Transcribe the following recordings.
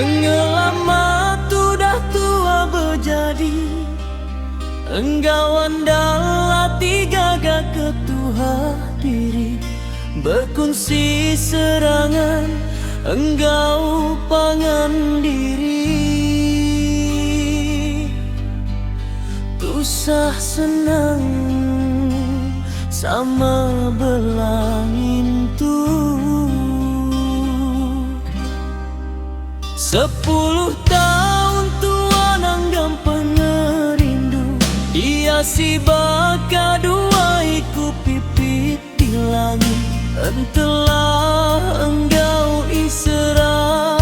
Pengalaman sudah tua berjadi, enggawan dalam tiga ketuha diri, berkunci serangan enggau pangan diri. Tusah senang sama belangin tu 10 tahun tua nanggam pengerindu, dia si baka dua iku pipit di langit. Entahlah enggau isra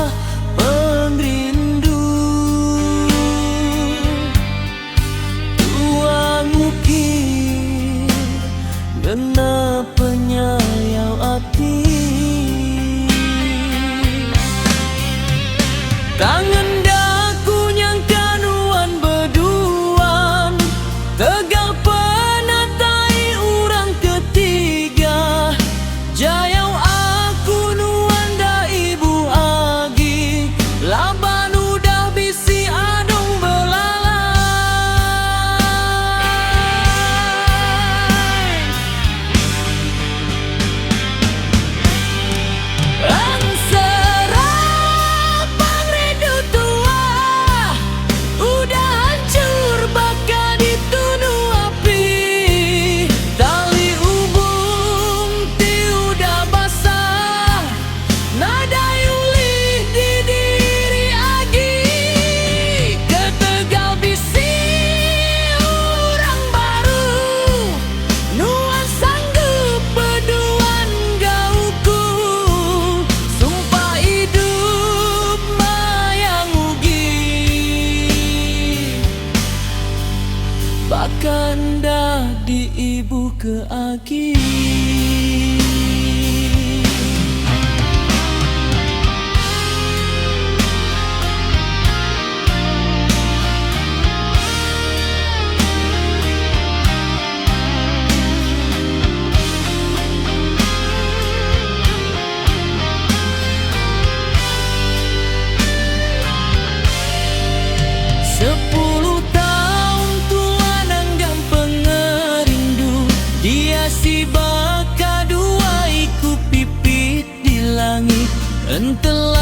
pengrindu, tua ngukir ngena penyayau hati. Tangan daku yang kanuan berduaan, tegal penatai orang ketiga. Jayau aku nuan da ibu agi, laban udah bisi adong belalai. Anserah pangredu tua, udah hancur baka ditunuh api. Tali hubung ti udah basah, nada ulih di diri agi. Ketegal bisi orang baru, nuan sanggup berduaan gauku. Sumpah hidup mayang ugi, bahkan dah di ibu ke agi. Sepuluh tahun tua nanggam pengerindu, dia si baka dua iku pipit di langit. Entahlah